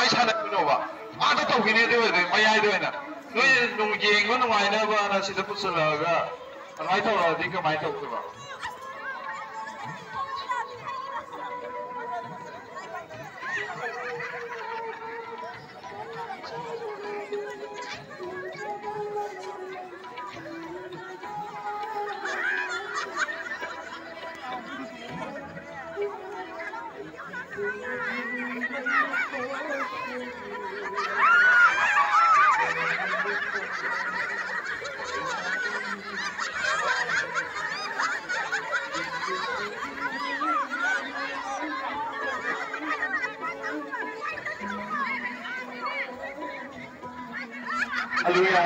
ꯀꯃꯥꯏꯅ ꯁꯥꯟꯅꯗꯣꯏꯅꯣꯕ ꯑꯥꯗ ꯇꯧꯈꯤꯅꯤ ꯑꯗꯨ ꯑꯣꯏꯔꯗꯤ ꯃꯌꯥꯏꯗ ꯑꯣꯏꯅ ꯅꯣꯏ ꯌꯦꯡꯕ ꯅꯨꯡꯉꯥꯏꯅꯕꯅ ꯁꯤꯗ ꯄꯨꯁꯜꯂꯛꯑꯒ ꯑꯗꯨꯃꯥꯏꯅ ꯇꯧꯔꯛꯑꯗꯤ ꯀꯃꯥꯏꯅ ꯇꯧꯗꯣꯏꯕ चलो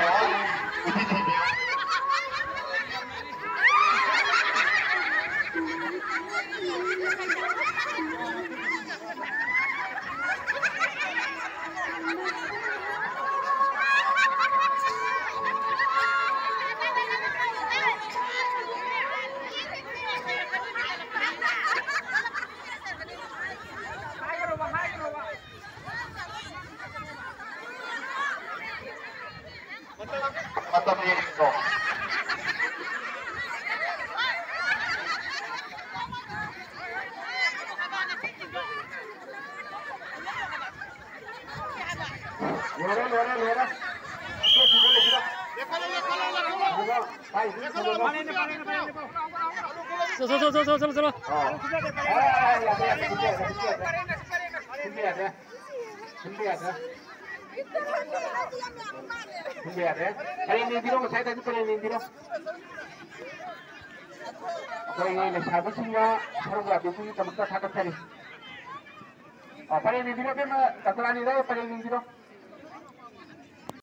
Paling di sini kan katulan itu paling di sini.